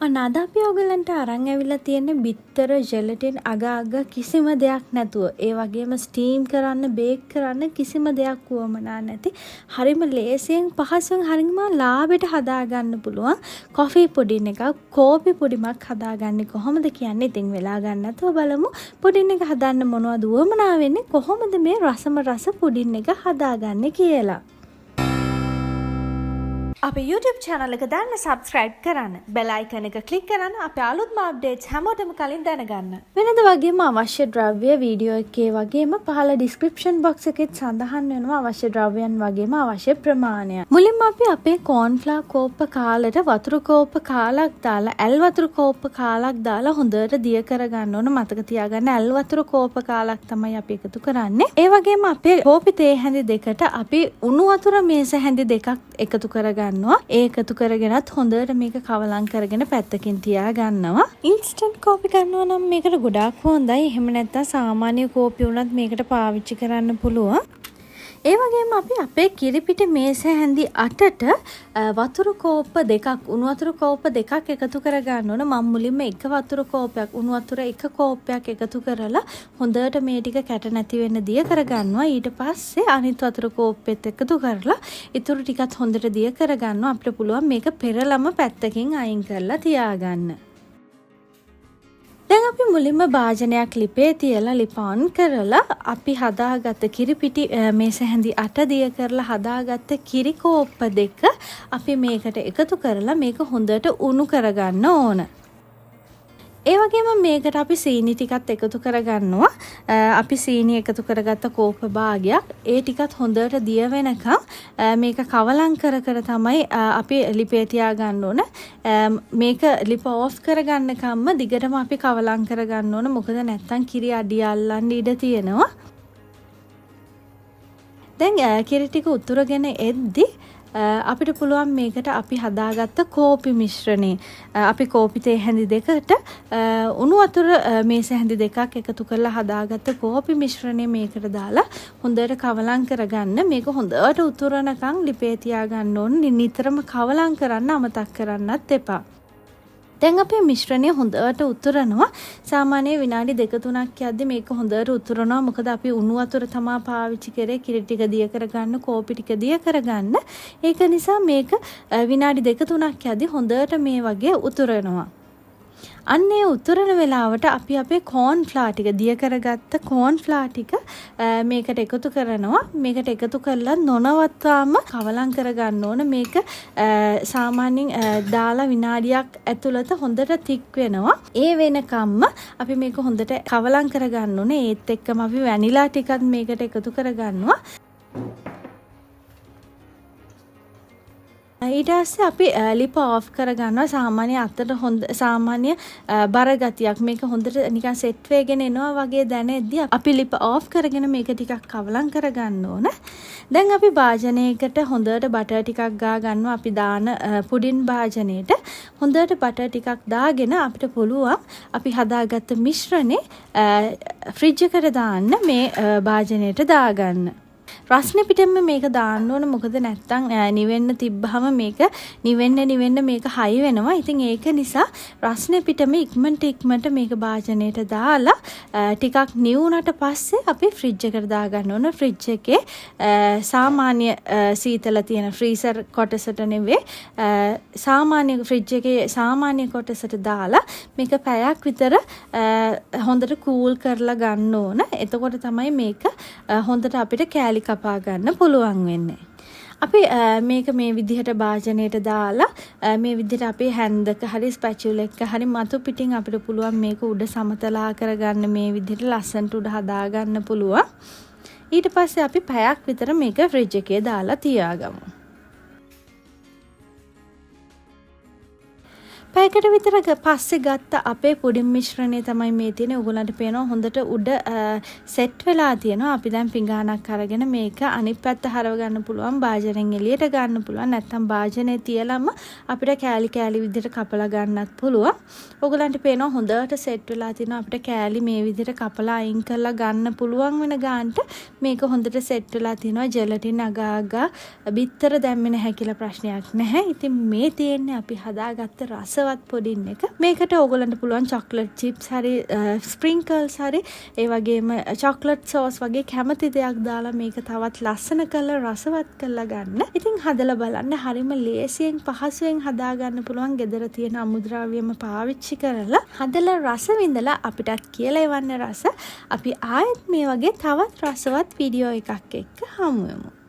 අන්න අද අපි ඔයගලන්ට අරන් ඇවිල්ලා තියෙන බිත්තර ජෙලටින් අග කිසිම දෙයක් නැතුව ඒ වගේම ස්ටීම් කරන්න බේක් කරන්න කිසිම දෙයක් වුවමනා නැති හරිම ලේසියෙන් පහසුවෙන් හරිම ලාභයට හදාගන්න පුළුවන් කොෆි පුඩින් එකක් කෝපි පුඩිමක් හදාගන්නේ කොහොමද කියන්නේ ඉතින් වෙලා ගන්න නැතුව බලමු පුඩින් එක හදන්න මොනවද වුවමනා වෙන්නේ කොහොමද මේ රසම රස පුඩින් එක හදාගන්නේ කියලා අපේ YouTube channel එක දැන් subscribe කරන්න bell icon එක click කරන්න අපේ අලුත්ම updates හැමෝටම කලින් දැනගන්න. වෙනද වගේම අවශ්‍ය ද්‍රව්‍ය වීඩියෝ එකේ වගේම පහළ description box එකෙත් සඳහන් වෙනවා අවශ්‍ය ද්‍රව්‍යයන් වගේම අවශ්‍ය ප්‍රමාණය. මුලින්ම අපි අපේ cornflour කෝප්ප කාලෙට වතුර කෝප්ප කාලක් දාලා ඇල් වතුර කෝප්ප කාලක් දාලා හොඳට දිය කරගන්න ඕන. මතක තියාගන්න ඇල් වතුර කෝප්ප කාලක් තමයි අපි එකතු කරන්නේ. ඒ වගේම අපේ කෝපි තේ හැඳි දෙකට අපි උණු වතුර මේස හැඳි දෙකක් එකතු කරගන්න ඒ එකතු කරගෙනත් හොඳට මේක කවලම් කරගෙන පැත්තකින් තියා ගන්නවා. ඉන්ස්ටන්ට් කෝපි කරනවා නම් මේකට ගොඩාක් හොඳයි. එහෙම නැත්නම් සාමාන්‍ය කෝපි වුණත් මේකට පාවිච්චි කරන්න පුළුවන්. ඒ වගේම අපි අපේ කිරිපිට මේස හැඳි 8ට වතුර කෝප්ප දෙකක් උණු වතුර කෝප්ප දෙකක් එකතු කරගන්න ඕන. මම මුලින්ම එක වතුර කෝප්පයක් උණු වතුර එක කෝප්පයක් එකතු කරලා හොඳට මේ ටික කැට නැති වෙන්න දිය කරගන්නවා. ඊට පස්සේ අනිත් වතුර කෝප්පෙත් එකතු කරලා ඊටු ටිකත් හොඳට දිය කරගන්නවා. අපිට පුළුවන් මේක පෙරලම පැත්තකින් අයින් කරලා තියාගන්න. දැන් අපි මුලින්ම භාජනයක් ලිපේ තියලා ලිප ඔන් කරලා අපි හදාගත්ත කිරිපිටි මේස හැඳි 8 දිය කරලා හදාගත්ත කිරි කෝප්ප දෙක අපි මේකට එකතු කරලා මේක හොඳට උණු කරගන්න ඕන. ඒ වගේම මේකට අපි සීනි ටිකත් එකතු කරගන්නවා. අපි සීනි එකතු කරගත්ත කෝප්ප භාගයක් ඒ ටිකත් හොඳට දිය වෙනකම් මේක කවලම් කර තමයි අපි ලිපේ තියාගන්න ඕන. මේක ලිප ඕෆ් කරගන්නකම්ම දිගටම අපි කවලම් කරගන්න ඕන. මොකද නැත්තම් කිරි අඩිය අල්ලන්න ඉඩ තියෙනවා. දැන් කිරි ටික උතුරගෙන එද්දි අපිට පුළුවන් මේකට අපි හදාගත්ත කෝපි මිශ්‍රණය අපි කෝපි තේ හැඳි දෙකට උණු වතුර මේස හැඳි දෙකක් එකතු කරලා හදාගත්ත කෝපි මිශ්‍රණය මේකට දාලා හොඳට කවලම් කරගන්න. මේක හොඳට උතුරනකම් ලිපේ තියාගන්න ඕන. නිතරම කවලම් කරන්න අමතක කරන්නත් එපා. දැන් අපේ මිශ්‍රණය හොඳට උතුරනවා. සාමාන්‍ය විනාඩි 2-3ක් යද්දි මේක හොඳට උතුරනවා. මොකද අපි උණු වතුර තමයි පාවිච්චි කරේ කිරි ටික දිය කරගන්න, කෝපි ටික දිය කරගන්න. ඒක නිසා මේක විනාඩි 2-3ක් යද්දි හොඳට මේ වගේ උතුරනවා. අන්නේ උතුරන වෙලාවට අපි අපේ cornflour ටික දිය කරගත්ත cornflour ටික මේකට එකතු කරනවා. මේකට එකතු කරලා නොනවත්වාම කවලම් කරගන්න ඕන. මේක සාමාන්‍යයෙන් දාලා විනාඩියක් ඇතුළත හොඳට තික් වෙනවා. ඒ වෙනකම්ම අපි මේක හොඳට කවලම් කරගන්න ඕනේ. ඒත් එක්කම අපි වැනිලා ටිකත් මේකට එකතු කරගන්නවා. ඊට පස්සේ අපි ලිප ඔෆ් කරගන්නවා. සාමාන්‍ය අතට හොඳ සාමාන්‍ය බර ගතියක් මේක හොඳට නිකන් සෙට් වෙගෙන එනවා වගේ දැනෙද්දි අපි ලිප ඔෆ් කරගෙන මේක ටිකක් කවලම් කරගන්න ඕන. දැන් අපි භාජනයකට හොඳට බටර් ටිකක් ගා ගන්නවා. අපි දාන පුඩින් භාජනයේට හොඳට බටර් ටිකක් දාගෙන අපිට පුළුවන් අපි හදාගත්ත මිශ්‍රණේ ෆ්‍රිජ් එකට දාන්න මේ භාජනයට දාගන්න. රස්නේ පිටෙම මේක දාන්න ඕන. මොකද නැත්තම් නිවෙන්න තිබ්බහම මේක නිවෙන්න මේක හයි වෙනවා. ඉතින් ඒක නිසා රස්නේ පිටෙම ඉක්මනට මේක භාජනයට දාලා ටිකක් නිවුනට පස්සේ අපි ෆ්‍රිජ් එකට දාගන්න ඕන. ෆ්‍රිජ් එකේ සාමාන්‍ය සීතල තියෙන ෆ්‍රීසර් කොටසට නෙවෙයි සාමාන්‍ය ෆ්‍රිජ් එකේ සාමාන්‍ය කොටසට දාලා මේක පැයක් විතර හොඳට කූල් කරලා ගන්න ඕන. එතකොට තමයි මේක හොඳට අපිට කෑලි කපා ගන්න පුළුවන් වෙන්නේ. අපි මේක මේ විදිහට භාජනයට දාලා මේ විදිහට අපේ හැන්දක හරි ස්පැචුල එක හරි මතු පිටින් අපිට පුළුවන් මේක උඩ සමතලා කරගන්න. මේ විදිහට ලස්සනට උඩ හදා ගන්න පුළුවන්. ඊට පස්සේ අපි පැයක් විතර මේක ෆ්‍රිජ් එකේ දාලා තියාගමු. පැයකට විතර පස්සේ ගත්ත අපේ පුඩින් මිශ්‍රණය තමයි මේ තියෙන්නේ. ඔයගොල්ලන්ට පේනවා හොඳට උඩ සෙට් වෙලා තියෙනවා. අපි දැන් පිඟානක් අරගෙන මේක අනිත් පැත්ත හරව ගන්න පුළුවන්. භාජනෙන් එළියට ගන්න පුළුවන්. නැත්නම් භාජනේ තියලම අපිට කෑලි විදිහට කපලා ගන්නත් පුළුවන්. ඔයගොල්ලන්ට පේනවා හොඳට සෙට් වෙලා තියෙනවා. අපිට කෑලි මේ විදිහට කපලා අයින් කරලා ගන්න පුළුවන් වෙන ගානට මේක හොඳට සෙට් වෙලා තියෙනවා. ජෙලටින් අගාගා බිත්තර දැම්මේ නැහැ කියලා ප්‍රශ්නයක් නැහැ. ඉතින් මේ තියෙන්නේ අපි හදාගත්ත රස රසවත් පුඩින් එක. මේකට ඕගොල්ලන්ට පුළුවන් චොක්ලට් චිප්ස් හරි ස්ප්‍රින්කල්ස් හරි ඒ වගේම චොක්ලට් සෝස් වගේ කැමති දෙයක් දාලා මේක තවත් ලස්සන කරලා රසවත් කරලා ගන්න. ඉතින් හදලා බලන්න හරිම ලේසියෙන් පහසුවෙන් හදා ගන්න පුළුවන් ගෙදර තියෙන අමුද්‍රව්‍යම පාවිච්චි කරලා හදලා රස විඳලා අපිටත් කියලා එවන්න රස. අපි ආයෙත් මේ වගේ තවත් රසවත් වීඩියෝ එකක් එක්ක හමු වෙමු.